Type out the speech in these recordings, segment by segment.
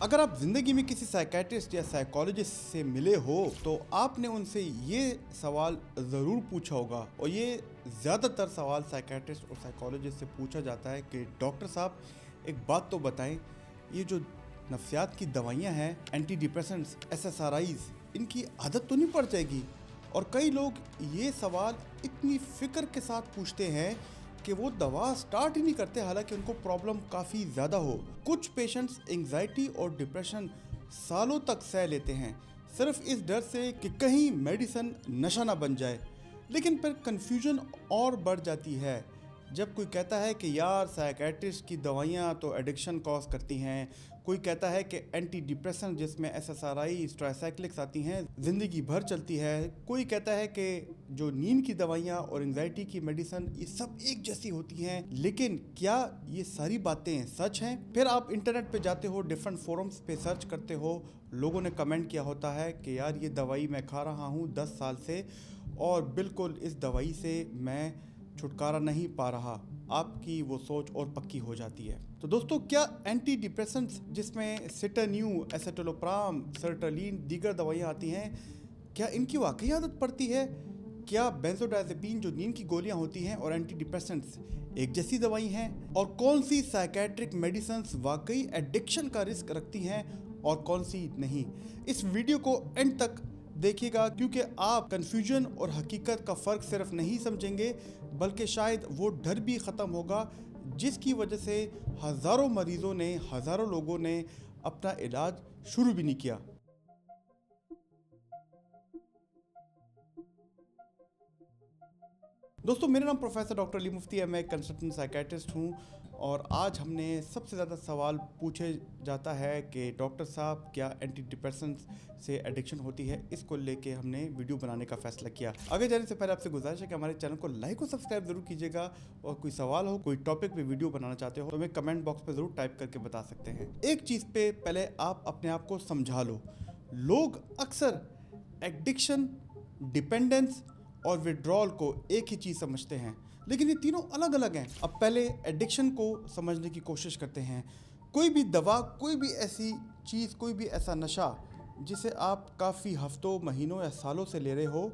अगर आप जिंदगी में किसी साइकेट्रिस्ट या साइकोलॉजिस्ट से मिले हो तो आपने उनसे ये सवाल ज़रूर पूछा होगा, और ये ज़्यादातर सवाल साइकेट्रिस्ट और साइकोलॉजिस्ट से पूछा जाता है कि डॉक्टर साहब एक बात तो बताएं, ये जो नफ्सियात की दवाइयाँ हैं, एंटी डिप्रेसेंट्स, SSRIs, इनकी आदत तो नहीं पड़ जाएगी। और कई लोग ये सवाल इतनी फ़िक्र के साथ पूछते हैं कि वो दवा स्टार्ट ही नहीं करते, हालांकि उनको प्रॉब्लम काफ़ी ज़्यादा हो। कुछ पेशेंट्स एंजाइटी और डिप्रेशन सालों तक सह लेते हैं सिर्फ इस डर से कि कहीं मेडिसिन नशा ना बन जाए। लेकिन फिर कन्फ्यूजन और बढ़ जाती है जब कोई कहता है कि यार साइकेट्रिस्ट की दवाइयाँ तो एडिक्शन कॉज करती हैं, कोई कहता है कि एंटी डिप्रेशन जिसमें SSRI, ट्राइसाइक्लिक्स आती हैं ज़िंदगी भर चलती है, कोई कहता है कि जो नींद की दवाइयाँ और एंजाइटी की मेडिसिन ये सब एक जैसी होती हैं। लेकिन क्या ये सारी बातें सच हैं? फिर आप इंटरनेट पे जाते हो, डिफरेंट फोरम्स पे सर्च करते हो, लोगों ने कमेंट किया होता है कि यार ये दवाई मैं खा रहा हूँ 10 साल से और बिल्कुल इस दवाई से मैं छुटकारा नहीं पा रहा। आपकी वो सोच और पक्की हो जाती है। तो दोस्तों, क्या एंटी डिप्रेसेंट्स जिसमें सिटान्यू, एसेटोलोप्राम, सर्ट्रलीन, दीगर दवाइयाँ आती हैं, क्या इनकी वाकई आदत पड़ती है? क्या बेंजोडाइजेपिन जो नींद की गोलियां होती हैं और एंटी डिप्रेसेंट्स एक जैसी दवाई हैं? और कौन सी साइकेट्रिक मेडिसिन्स वाकई एडिक्शन का रिस्क रखती हैं और कौन सी नहीं? इस वीडियो को एंड तक देखिएगा, क्योंकि आप कंफ्यूजन और हकीकत का फ़र्क सिर्फ नहीं समझेंगे बल्कि शायद वो डर भी ख़त्म होगा जिसकी वजह से हज़ारों मरीज़ों ने, हज़ारों लोगों ने अपना इलाज शुरू भी नहीं किया। दोस्तों, मेरा नाम प्रोफेसर डॉक्टर अली मुफ्ती है, मैं एक कंसल्टेंट साइकेट्रिस्ट हूँ। और आज हमने सबसे ज़्यादा सवाल पूछे जाता है कि डॉक्टर साहब क्या एंटी डिप्रेसेंट्स से एडिक्शन होती है, इसको लेके हमने वीडियो बनाने का फैसला किया। आगे जाने से पहले आपसे गुजारिश है कि हमारे चैनल को लाइक और सब्सक्राइब ज़रूर कीजिएगा, और कोई सवाल हो, कोई टॉपिक पे वीडियो बनाना चाहते हो तो हमें कमेंट बॉक्स पर ज़रूर टाइप करके बता सकते हैं। एक चीज़ पे पहले आप अपने आप को समझा लो, लोग अक्सर एडिक्शन, डिपेंडेंस और विड्रॉल को एक ही चीज़ समझते हैं, लेकिन ये तीनों अलग अलग हैं। अब पहले एडिक्शन को समझने की कोशिश करते हैं। कोई भी दवा, कोई भी ऐसी चीज़, कोई भी ऐसा नशा जिसे आप काफ़ी हफ्तों, महीनों या सालों से ले रहे हो,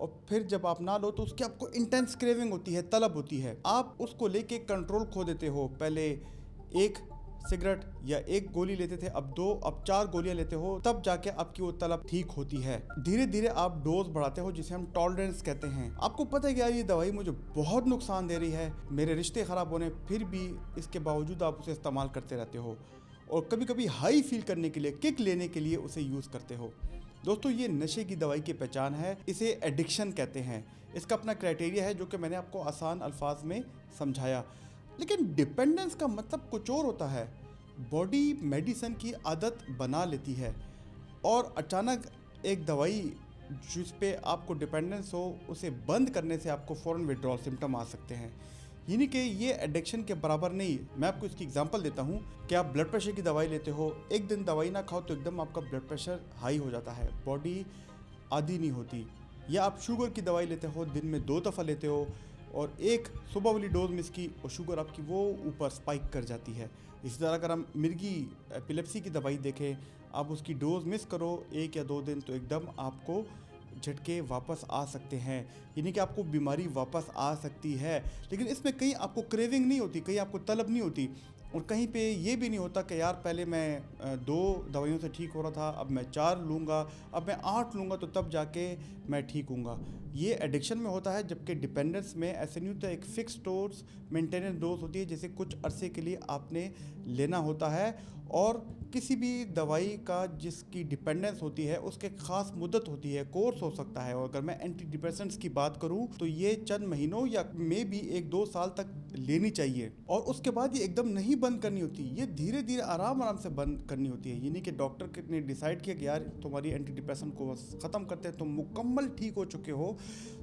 और फिर जब आप ना लो तो उसकी आपको इंटेंस क्रेविंग होती है, तलब होती है, आप उसको लेके कंट्रोल खो देते हो। पहले एक सिगरेट या एक गोली लेते थे, अब 2, अब 4 गोलियां लेते हो, तब जाके आपकी वो तलब ठीक होती है। धीरे धीरे आप डोज बढ़ाते हो, जिसे हम टॉलरेंस कहते हैं। आपको पता है कि यार ये दवाई मुझे बहुत नुकसान दे रही है, मेरे रिश्ते खराब होने, फिर भी इसके बावजूद आप उसे इस्तेमाल करते रहते हो, और कभी कभी हाई फील करने के लिए, किक लेने के लिए उसे यूज़ करते हो। दोस्तों, ये नशे की दवाई की पहचान है, इसे एडिक्शन कहते हैं। इसका अपना क्राइटेरिया है जो कि मैंने आपको आसान अल्फाज में समझाया। लेकिन डिपेंडेंस का मतलब कुछ और होता है। बॉडी मेडिसिन की आदत बना लेती है, और अचानक एक दवाई जिस पे आपको डिपेंडेंस हो, उसे बंद करने से आपको फ़ौरन विड्रॉल सिम्टम आ सकते हैं। यानी कि ये एडिक्शन के बराबर नहीं। मैं आपको इसकी एग्जांपल देता हूँ कि आप ब्लड प्रेशर की दवाई लेते हो, एक दिन दवाई ना खाओ तो एकदम आपका ब्लड प्रेशर हाई हो जाता है, बॉडी आदी नहीं होती। या आप शुगर की दवाई लेते हो, दिन में 2 दफ़ा लेते हो, और एक सुबह वाली डोज मिस की और शुगर आपकी वो ऊपर स्पाइक कर जाती है। इसी तरह अगर हम मिर्गी एपिलेप्सी की दवाई देखें, आप उसकी डोज मिस करो 1 या 2 दिन तो एकदम आपको झटके वापस आ सकते हैं, यानी कि आपको बीमारी वापस आ सकती है। लेकिन इसमें कहीं आपको क्रेविंग नहीं होती, कहीं आपको तलब नहीं होती, और कहीं पे ये भी नहीं होता कि यार पहले मैं 2 दवाइयों से ठीक हो रहा था, अब मैं 4 लूँगा, अब मैं 8 लूँगा तो तब जाके मैं ठीक हूँगा। ये एडिक्शन में होता है, जबकि डिपेंडेंस में ऐसे नहीं होता। एक फिक्स डोज, मेंटेनेंस डोज होती है, जैसे कुछ अरसे के लिए आपने लेना होता है, और किसी भी दवाई का जिसकी डिपेंडेंस होती है उसके ख़ास मुद्दत होती है, कोर्स हो सकता है। और अगर मैं एंटी डिप्रेसेंट्स की बात करूं तो ये चंद महीनों या मे भी 1-2 साल तक लेनी चाहिए, और उसके बाद ये एकदम नहीं बंद करनी होती, ये धीरे धीरे आराम आराम से बंद करनी होती है। यानी कि डॉक्टर ने डिसाइड किया कि यार तुम्हारी एंटी डिप्रेसेंट को ख़त्म करते हैं, तुम मुकम्मल ठीक हो चुके हो,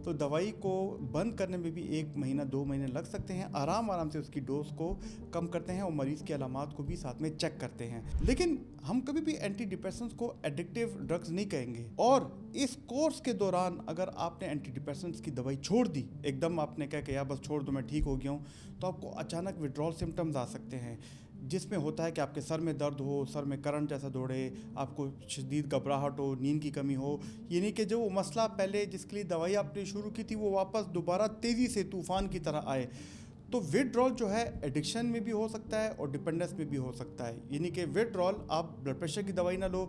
तो दवाई को बंद करने में भी 1 महीना 2 महीने लग सकते हैं। आराम आराम से उसकी डोज को कम करते हैं और मरीज़ की अलामात को भी साथ में चेक करते हैं। लेकिन हम कभी भी एंटी डिप्रेसेंट्स को एडिक्टिव ड्रग्स नहीं कहेंगे। और इस कोर्स के दौरान अगर आपने एंटी डिप्रेसेंट्स की दवाई छोड़ दी, एकदम आपने कहा कि यार बस छोड़ दो मैं ठीक हो गया हूँ, तो आपको अचानक विड्रॉल सिम्टम्स आ सकते हैं। जिसमें होता है कि आपके सर में दर्द हो, सर में करंट जैसा दौड़े, आपको शदीद घबराहट हो, नींद की कमी हो, यानी कि जो वो मसला पहले जिसके लिए दवाई आपने शुरू की थी वो वापस दोबारा तेज़ी से तूफ़ान की तरह आए। तो विथड्रॉल जो है एडिक्शन में भी हो सकता है और डिपेंडेंस में भी हो सकता है। यानी कि विथड्रॉल, आप ब्लड प्रेशर की दवाई ना लो,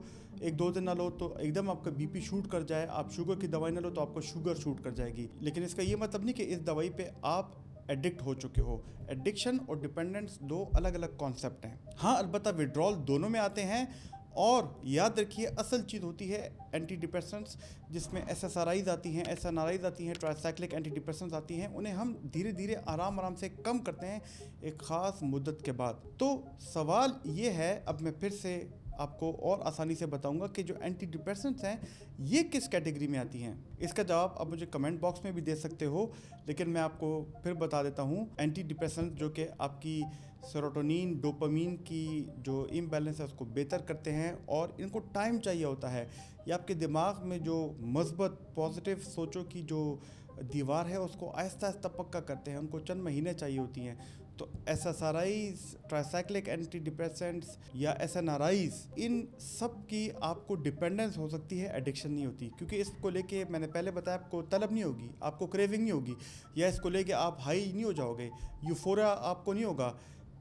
1-2 दिन ना लो तो एकदम आपका बीपी शूट कर जाए, आप शुगर की दवाई ना लो तो आपको शुगर शूट कर जाएगी। लेकिन इसका ये मतलब नहीं कि इस दवाई पे आप एडिक्ट हो चुके हो। एडिक्शन और डिपेंडेंस दो अलग अलग कॉन्सेप्ट हैं। हाँ, अलबत्ता विड्रॉल दोनों में आते हैं। और याद रखिए, असल चीज़ होती है एंटी डिप्रेसेंट्स, जिसमें SSRIs आती हैं, SNRIs आती हैं, ट्राइसाइक्लिक एंटी डिप्रेसेंट्स आती हैं। उन्हें हम धीरे धीरे आराम आराम से कम करते हैं एक ख़ास मुद्दत के बाद। तो सवाल ये है, अब मैं फिर से आपको और आसानी से बताऊंगा कि जो एंटी डिप्रेसेंट्स हैं ये किस कैटेगरी में आती हैं। इसका जवाब आप मुझे कमेंट बॉक्स में भी दे सकते हो, लेकिन मैं आपको फिर बता देता हूँ। एंटी डिप्रेसेंट्स जो कि आपकी सेरोटोनिन डोपामीन की जो इम्बैलेंस है उसको बेहतर करते हैं, और इनको टाइम चाहिए होता है। ये आपके दिमाग में जो मस्बत पॉजिटिव सोचों की जो दीवार है उसको आहिस्ता आहिस्ता पक्का करते हैं, उनको चंद महीने चाहिए होती हैं। तो SSRIs, ट्राइसाइक्लिक एंटी डिप्रेसेंट्स या SNRIs, इन सब की आपको डिपेंडेंस हो सकती है, एडिक्शन नहीं होती। क्योंकि इसको लेके मैंने पहले बताया, आपको तलब नहीं होगी, आपको क्रेविंग नहीं होगी, या इसको लेके आप हाई नहीं हो जाओगे, यूफोरिया आपको नहीं होगा।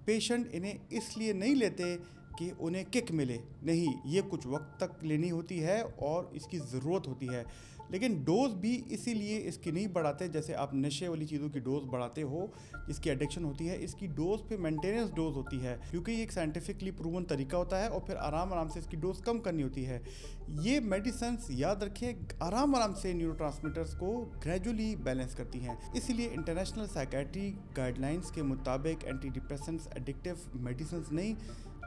पेशेंट इन्हें इसलिए नहीं लेते कि उन्हें किक मिले, नहीं, ये कुछ वक्त तक लेनी होती है और इसकी ज़रूरत होती है। लेकिन डोज भी इसीलिए इसकी नहीं बढ़ाते जैसे आप नशे वाली चीज़ों की डोज बढ़ाते हो जिसकी एडिक्शन होती है। इसकी डोज पे मेंटेनेंस डोज होती है, क्योंकि ये एक साइंटिफिकली प्रूवन तरीका होता है, और फिर आराम आराम से इसकी डोज कम करनी होती है। ये मेडिसिन्स, याद रखें, आराम आराम से न्यूरोट्रांसमीटर्स को ग्रेजुअली बैलेंस करती हैं। इसीलिए इंटरनेशनल साइकेट्री गाइडलाइंस के मुताबिक एंटी डिप्रेसेंट्स एडिक्टिव मेडिसिन्स नहीं।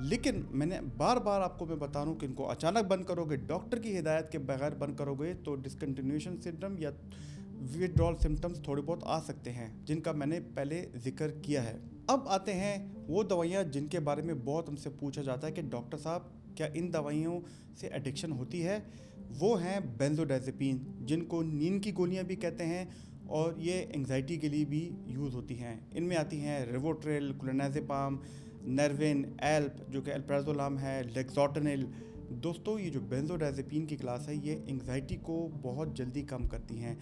लेकिन मैंने बार बार आपको मैं बता रहा हूँ कि इनको अचानक बंद करोगे, डॉक्टर की हिदायत के बगैर बंद करोगे, तो डिसकंटिन्यूएशन सिम्टम या विथड्रॉल सिम्टम्स थोड़े बहुत आ सकते हैं, जिनका मैंने पहले जिक्र किया है। अब आते हैं वो दवाइयाँ जिनके बारे में बहुत हमसे पूछा जाता है कि डॉक्टर साहब क्या इन दवाइयों से एडिक्शन होती है। वो हैं बेंजोडाइजेपिन, जिनको नींद की गोलियाँ भी कहते हैं, और ये एंग्जाइटी के लिए भी यूज़ होती हैं। इनमें आती हैं रिवोट्रिल, क्लोनाज़ेपाम, नरविन, एल्प जो कि अल्प्राजोलाम है, लेक्सोटनिल। दोस्तों, ये जो बेंजोडाइजेपिन की क्लास है ये एंग्जाइटी को बहुत जल्दी कम करती हैं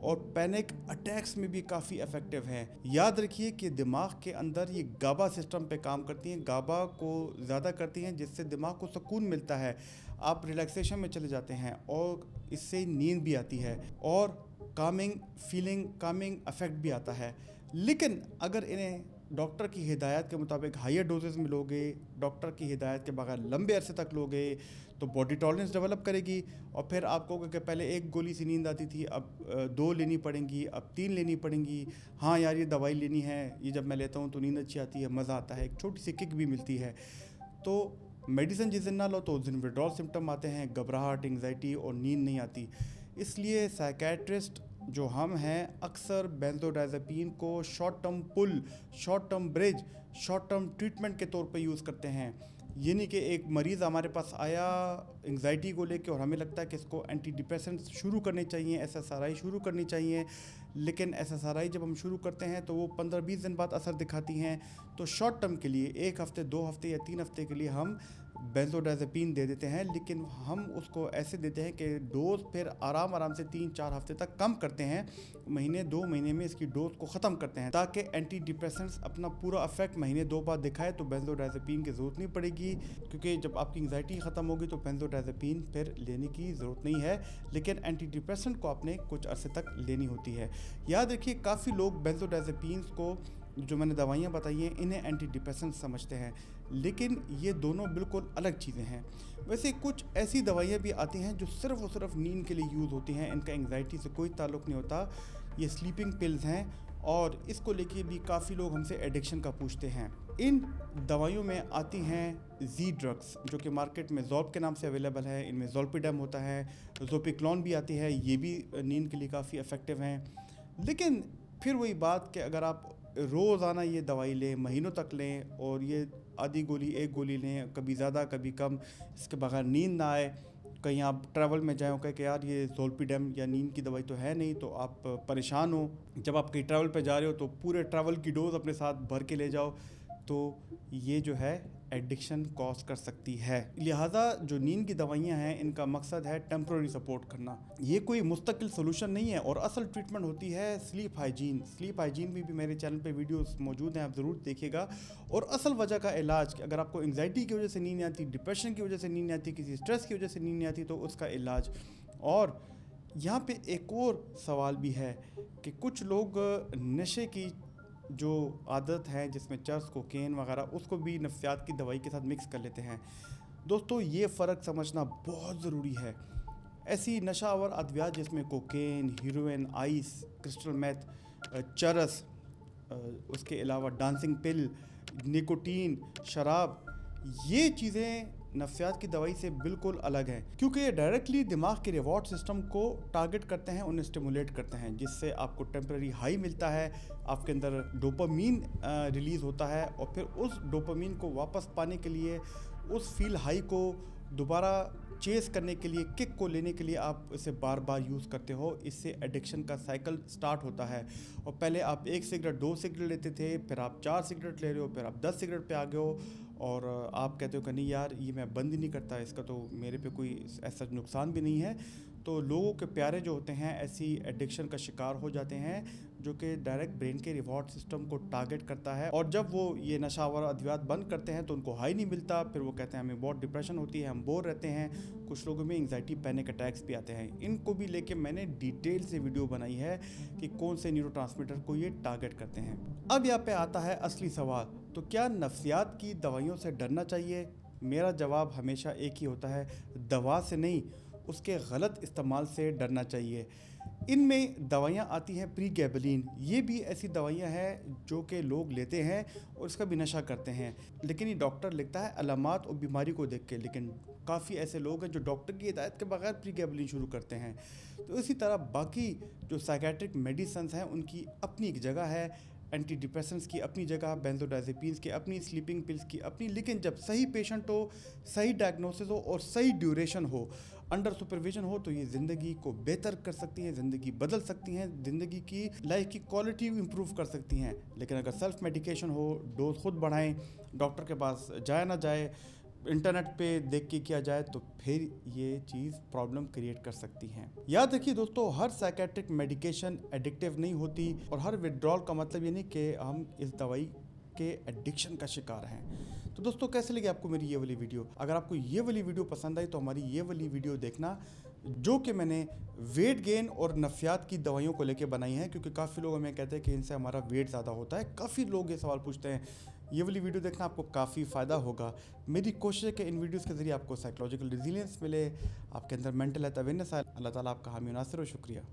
और पैनिक अटैक्स में भी काफ़ी इफ़ेक्टिव हैं। याद रखिए कि दिमाग के अंदर ये गाबा सिस्टम पे काम करती हैं, गाबा को ज़्यादा करती हैं, जिससे दिमाग को सुकून मिलता है, आप रिलैक्सेशन में चले जाते हैं और इससे नींद भी आती है और कामिंग फीलिंग, कामिंग इफेक्ट भी आता है। लेकिन अगर इन्हें डॉक्टर की हिदायत के मुताबिक हायर डोजेस में लोगे, डॉक्टर की हिदायत के बगैर लंबे अरसे तक लोगे, तो बॉडी टॉलरेंस डेवलप करेगी और फिर आपको कि पहले एक गोली से नींद आती थी, अब 2 लेनी पड़ेंगी, अब 3 लेनी पड़ेंगी। हाँ यार, ये दवाई लेनी है, ये जब मैं लेता हूँ तो नींद अच्छी आती है, मज़ा आता है, एक छोटी सी किक भी मिलती है। तो मेडिसिन जिस दिन ना लो तो उस दिन विड्रॉल सिम्टम आते हैं, घबराहट, एंग्जाइटी और नींद नहीं आती। इसलिए साइकेट्रिस्ट जो हम हैं अक्सर बेंजोडाइजेपिन को short term pull, short term bridge, short term treatment के तौर पे यूज़ करते हैं। यानी कि एक मरीज़ हमारे पास आया एंग्जाइटी को लेके और हमें लगता है कि इसको एंटी डिप्रेसेंट्स शुरू करने चाहिए, SSRI शुरू करनी चाहिए, लेकिन SSRI जब हम शुरू करते हैं तो वो 15-20 दिन बाद असर दिखाती हैं। तो शॉर्ट टर्म के लिए 1 हफ्ते, 2 हफ्ते या 3 हफ्ते के लिए हम बेंजोडाइजेपिन दे देते हैं, लेकिन हम उसको ऐसे देते हैं कि डोज फिर आराम आराम से 3-4 हफ्ते तक कम करते हैं, महीने 2 महीने में इसकी डोज को ख़त्म करते हैं, ताकि एंटी डिप्रेसेंट्स अपना पूरा इफेक्ट महीने 2 बाद दिखाए तो बेंजोडाइजेपिन की ज़रूरत नहीं पड़ेगी। क्योंकि जब आपकी एंग्जाइटी ख़त्म होगी तो बेंजोडाइजेपिन फिर लेने की ज़रूरत नहीं है, लेकिन एंटी डिप्रेसेंट को आपने कुछ अरसे तक लेनी होती है। याद रखिए, काफ़ी लोग बेंजोडाइजेपिन को, जो मैंने दवाइयाँ बताई हैं, इन्हें एंटी डिप्रेसेंट समझते हैं, लेकिन ये दोनों बिल्कुल अलग चीज़ें हैं। वैसे कुछ ऐसी दवाइयाँ भी आती हैं जो सिर्फ़ और सिर्फ नींद के लिए यूज़ होती हैं, इनका एंग्जाइटी से कोई ताल्लुक़ नहीं होता। ये स्लीपिंग पिल्स हैं और इसको लेके भी काफ़ी लोग हमसे एडिक्शन का पूछते हैं। इन दवाइयों में आती हैं जी ड्रग्स, जो कि मार्केट में ज़ोल्प के नाम से अवेलेबल है। इनमें ज़ोल्पिडेम होता है, ज़ोपिक्लोन भी आती है, ये भी नींद के लिए काफ़ी इफ़ेक्टिव हैं। लेकिन फिर वही बात कि अगर आप रोज़ाना ये दवाई लें, महीनों तक लें, और ये आधी गोली, एक गोली लें, कभी ज़्यादा कभी कम, इसके बगैर नींद ना आए, कहीं आप ट्रैवल में जाएँ कहें कि यार ये ज़ोल्पिडेम या नींद की दवाई तो है नहीं, तो आप परेशान हो, जब आप कहीं ट्रैवल पे जा रहे हो तो पूरे ट्रैवल की डोज अपने साथ भर के ले जाओ, तो ये जो है एडिक्शन कॉज कर सकती है। लिहाजा जो नींद की दवाइयाँ हैं इनका मकसद है टेम्प्रोरी सपोर्ट करना। ये कोई मुस्तकिल सोल्यूशन नहीं है और असल ट्रीटमेंट होती है स्लीप हाइजीन। स्लीप हाइजीन में भी मेरे चैनल पे वीडियोस मौजूद हैं, आप ज़रूर देखिएगा। और असल वजह का इलाज, अगर आपको एंग्जाइटी की वजह से नींद नहीं आती, डिप्रेशन की वजह से नींद नहीं आती, किसी स्ट्रेस की वजह से नींद नहीं आती, तो उसका इलाज। और यहाँ पे एक और सवाल भी है कि कुछ लोग नशे की जो आदत है जिसमें चर्स, कोकेन वगैरह, उसको भी नफ्सियात की दवाई के साथ मिक्स कर लेते हैं। दोस्तों ये फ़र्क समझना बहुत ज़रूरी है। ऐसी नशावर अद्वियात जिसमें cocaine, heroin, ice, crystal meth, charas, उसके अलावा डांसिंग पिल, निकोटीन, शराब, ये चीज़ें नफ्सियात की दवाई से बिल्कुल अलग हैं, क्योंकि ये डायरेक्टली दिमाग के रिवॉर्ड सिस्टम को टारगेट करते हैं, उन्हें स्टिमुलेट करते हैं, जिससे आपको टेम्पररी हाई मिलता है, आपके अंदर डोपामीन रिलीज़ होता है, और फिर उस डोपामीन को वापस पाने के लिए, उस फील हाई को दोबारा चेस करने के लिए, किक को लेने के लिए आप इसे बार बार यूज़ करते हो। इससे एडिक्शन का साइकिल स्टार्ट होता है। और पहले आप 1 सिगरेट, 2 सिगरेट लेते थे, फिर आप 4 सिगरेट ले रहे हो, फिर आप 10 सिगरेट पे आ गए हो, और आप कहते हो कि नहीं यार ये मैं बंद ही नहीं करता, इसका तो मेरे पे कोई ऐसा नुकसान भी नहीं है। तो लोगों के प्यारे जो होते हैं ऐसी एडिक्शन का शिकार हो जाते हैं, जो कि डायरेक्ट ब्रेन के रिवॉर्ड सिस्टम को टारगेट करता है। और जब वो ये नशावर अद्वियात बंद करते हैं तो उनको हाई नहीं मिलता, फिर वो कहते हैं हमें बहुत डिप्रेशन होती है, हम बोर रहते हैं, कुछ लोगों में एंग्जाइटी, पैनिक अटैक्स भी आते हैं। इनको भी लेके मैंने डिटेल से वीडियो बनाई है कि कौन से न्यूरोट्रांसमीटर को ये टारगेट करते हैं। अब यहाँ पे आता है असली सवाल, तो क्या नफ्सियात की दवाइयों से डरना चाहिए? मेरा जवाब हमेशा एक ही होता है, दवा से नहीं, उसके गलत इस्तेमाल से डरना चाहिए। इनमें दवाइयाँ आती हैं प्रीगैबलिन, ये भी ऐसी दवाइयाँ हैं जो कि लोग लेते हैं और इसका भी नशा करते हैं, लेकिन ये डॉक्टर लिखता है अलामात और बीमारी को देख के। लेकिन काफ़ी ऐसे लोग हैं जो डॉक्टर की हिदायत के बगैर प्रीगैबलिन शुरू करते हैं। तो इसी तरह बाकी जो साइकेट्रिक मेडिसिन्स हैं उनकी अपनी एक जगह है, एंटी डिप्रेसेंट्स की अपनी जगह, बेंजोडाइजेपिन्स की अपनी, स्लीपिंग पिल्स की अपनी। लेकिन जब सही पेशेंट हो, सही डायग्नोसिस हो और सही ड्यूरेशन हो, अंडर सुपरविजन हो, तो ये ज़िंदगी को बेहतर कर सकती हैं, ज़िंदगी बदल सकती हैं, ज़िंदगी की लाइफ की क्वालिटी इंप्रूव कर सकती हैं। लेकिन अगर सेल्फ मेडिकेशन हो, डोज खुद बढ़ाएं, डॉक्टर के पास जाए ना जाए, इंटरनेट पे देख के किया जाए, तो फिर ये चीज़ प्रॉब्लम क्रिएट कर सकती हैं। याद रखिए दोस्तों, हर साइकेट्रिक मेडिकेशन एडिक्टिव नहीं होती, और हर विड्रॉल का मतलब ये नहीं कि हम इस दवाई के एडिक्शन का शिकार हैं। तो दोस्तों कैसे लगी आपको मेरी ये वाली वीडियो? अगर आपको ये वाली वीडियो पसंद आई तो हमारी ये वाली वीडियो देखना, जो कि मैंने वेट गेन और नफ्सियात की दवाइयों को लेके बनाई है, क्योंकि काफ़ी लोग हमें कहते हैं कि इनसे हमारा वेट ज़्यादा होता है। काफ़ी लोग ये सवाल पूछते हैं। ये वाली वीडियो देखना, आपको काफ़ी फ़ायदा होगा। मेरी कोशिश है कि इन वीडियोस के ज़रिए आपको साइकोलॉजिकल रेजिलियंस मिले, आपके अंदर मेंटल हेल्थ अवेयरनेस आए। अल्लाह ताला आपका हामी नासिर हो। शुक्रिया।